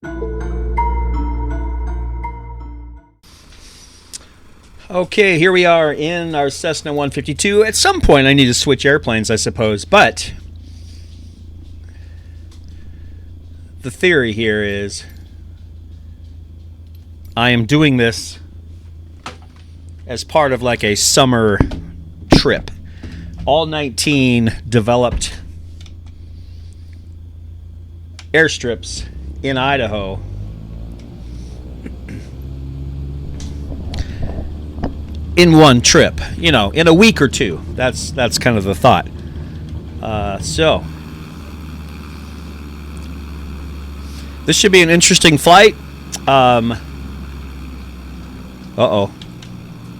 Okay, here we are in our Cessna 152. At some point, I need to switch airplanes, I suppose, but the theory here is I am doing this as part of like a summer trip. All 19 developed airstrips in Idaho in one trip, you know, in a week or two. That's kind of the thought. So this should be an interesting flight. Uh-oh.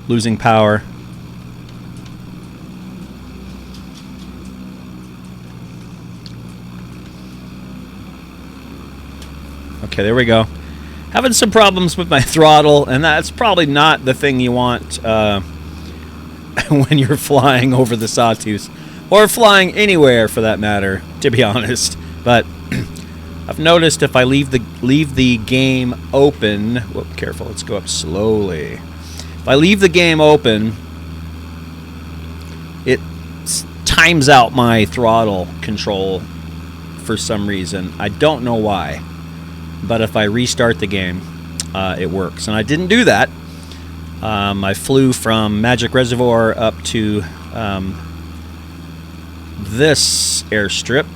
Losing power. Okay, there we go. Having some problems with my throttle, and that's probably not the thing you want when you're flying over the Sawtooths, or flying anywhere for that matter, to be honest. But I've noticed if I leave the game open, whoop, careful, let's go up slowly. If I leave the game open, it times out my throttle control for some reason. I don't know why. But if I restart the game, it works. And I didn't do that. I flew from Magic Reservoir up to this airstrip.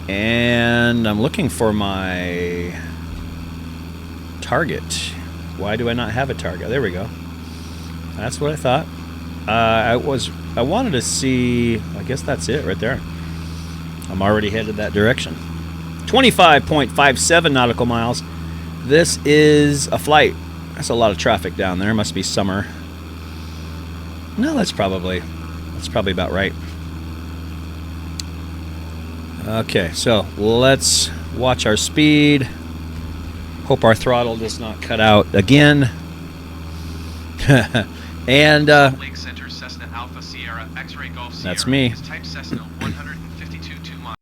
And I'm looking for my target. Why do I not have a target? There we go. That's what I thought. I wanted to see, I guess that's it right there. I'm already headed that direction. 25.57 nautical miles. This is a flight. That's a lot of traffic down there. Must be summer. No, that's probably about right. Okay, so let's watch our speed. Hope our throttle does not cut out again. And Lake Center, Cessna Alpha Sierra X-ray Golf Sierra. That's me. Is type Cessna 152 miles.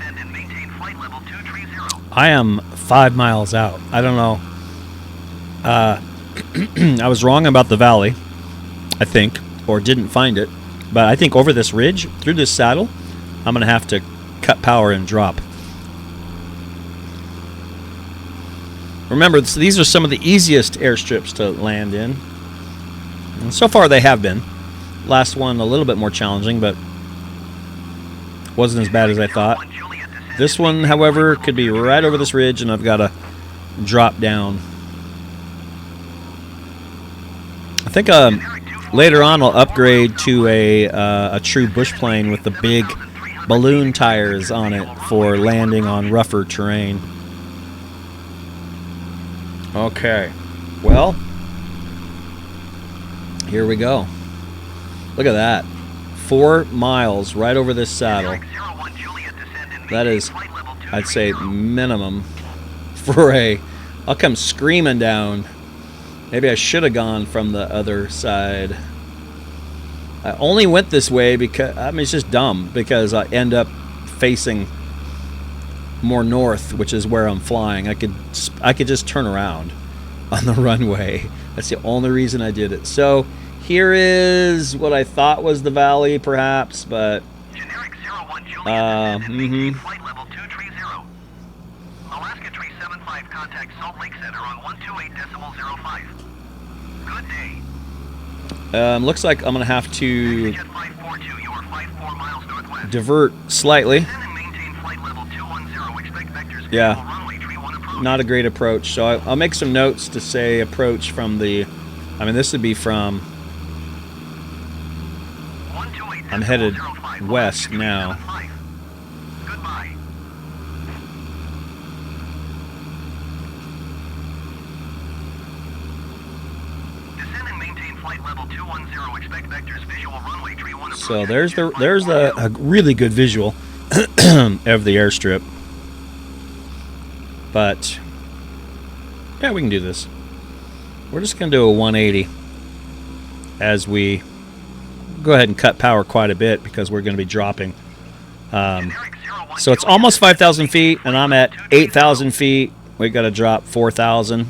And maintain flight level 230. I am 5 miles out. I don't know. I was wrong about the valley, I think, or didn't find it. But I think over this ridge, through this saddle, I'm going to have to cut power and drop. Remember, these are some of the easiest airstrips to land in. And so far they have been. Last one a little bit more challenging, but wasn't as bad as I thought. This one, however, could be right over this ridge, and I've got to drop down. I think later on I'll upgrade to a true bush plane with the big balloon tires on it for landing on rougher terrain. Okay, well, here we go. Look at that. 4 miles right over this saddle. That is, I'd say, minimum for I'll come screaming down. Maybe I should have gone from the other side. I only went this way because, I mean, it's just dumb, because I end up facing more north, which is where I'm flying. I could just turn around on the runway. That's the only reason I did it. So here is what I thought was the valley, perhaps, but Generic 01 Juliet, flight level 230. Alaska 375, contact Salt Lake Center on 128.05. Good day. Looks like I'm gonna have to Jet 542, you are 54 miles northwest. divert slightly. Descend and maintain flight level 210. Expect vectors Yeah. favorable runway 31 approach. Not a great approach, so I'll make some notes to say approach from the, I mean, this would be from, I'm headed west now. Goodbye. flight level 210. Expect vectors visual runway tree 1 approach. So there's a really good visual of the airstrip. But yeah, we can do this. We're just going to do a 180 as we go ahead and cut power quite a bit because we're going to be dropping. So it's almost 5,000 feet, and I'm at 8,000 feet. We got to drop 4,000.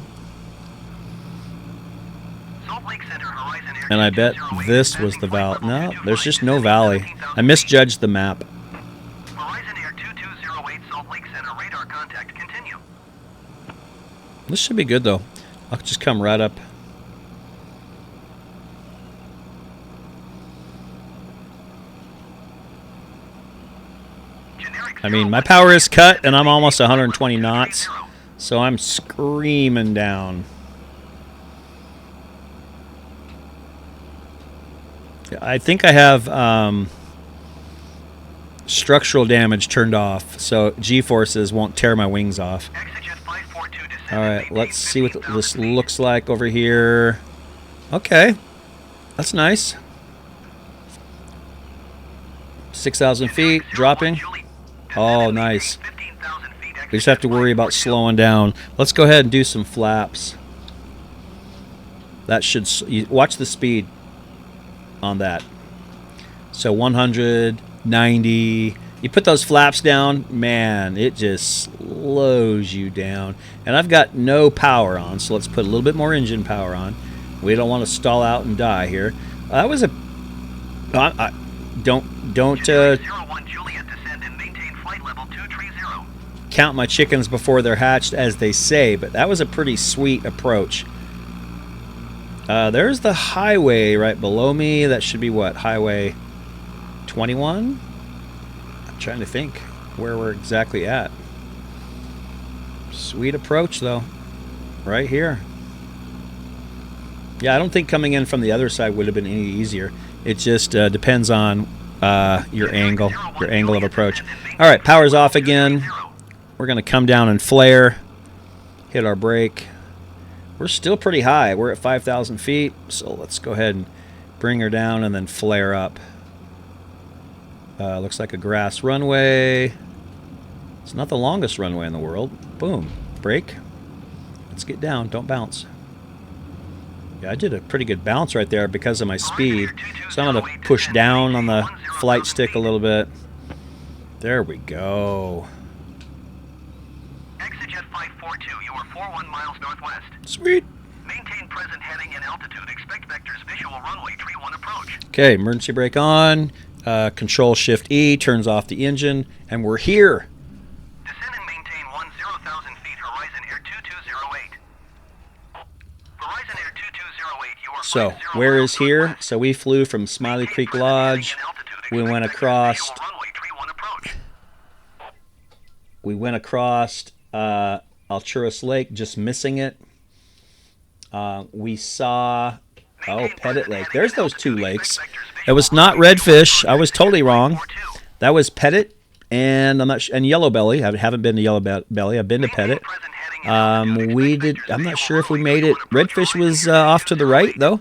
And I bet this was the valley. No, there's just no valley. I misjudged the map. Horizon Air 2208 Salt Lake Center radar contact. Continue. This should be good, though. I'll just come right up. I mean, my power is cut, and I'm almost 120 knots, so I'm screaming down. I think I have structural damage turned off, so G-forces won't tear my wings off. All right, let's see what this looks like over here. Okay, that's nice. 6,000 feet, dropping. Oh, nice. We just have to worry about slowing down. Let's go ahead and do some flaps. That should... Watch the speed on that. So 100, 90. You put those flaps down, man, it just slows you down. And I've got no power on, so let's put a little bit more engine power on. We don't want to stall out and die here. That was a... Don't count my chickens before they're hatched, as they say, but that was a pretty sweet approach. There's the highway right below me. That should be what? Highway 21? I'm trying to think where we're exactly at. Sweet approach, though. Right here. Yeah, I don't think coming in from the other side would have been any easier. It just depends on your angle of approach. All right, power's off again. We're going to come down and flare, hit our brake. We're still pretty high. We're at 5,000 feet, so let's go ahead and bring her down and then flare up. Looks like a grass runway. It's not the longest runway in the world. Boom. Brake. Let's get down. Don't bounce. Yeah, I did a pretty good bounce right there because of my speed. So I'm going to push down on the flight stick a little bit. There we go. ExitJet 542, you are 41 miles northwest. Sweet. Maintain present heading and altitude. Expect vectors visual runway tree 1 approach. Okay, emergency brake on. Control Shift E turns off the engine, and we're here. Descend and maintain 10,000 feet. Horizon Air 2208. Horizon Air 2208, you are So, where is here? So we flew from Smiley Creek Lodge. We went across. We went across Alturas Lake, just missing it. We saw, Payette Lake. There's those two lakes. It was not redfish. I was totally wrong. That was Payette, and I'm not and Yellow Belly. I haven't been to Yellow Belly. I've been to Payette. We did. I'm not sure if we made it. Redfish was off to the right though.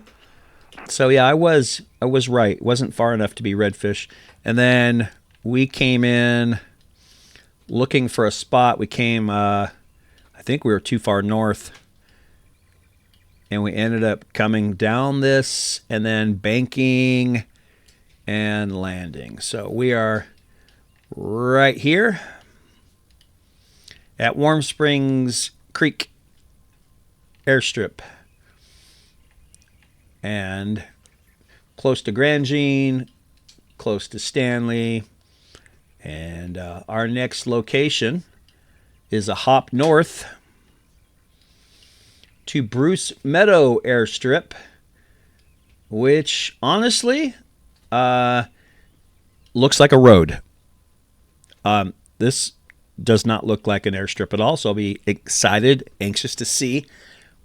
So yeah, I was right. It wasn't far enough to be redfish. And then we came in looking for a spot. We came. I think we were too far north. And we ended up coming down this and then banking and landing. So we are right here at Warm Springs Creek Airstrip. And close to Grand Jean, close to Stanley. And our next location is a hop north to Bruce Meadow Airstrip, which honestly looks like a road. This does not look like an airstrip at all, so I'll be excited, anxious to see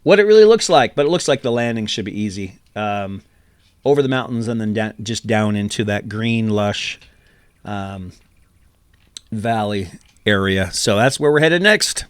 what it really looks like. But it looks like the landing should be easy. Over the mountains and then just down into that green, lush valley area. So that's where we're headed next.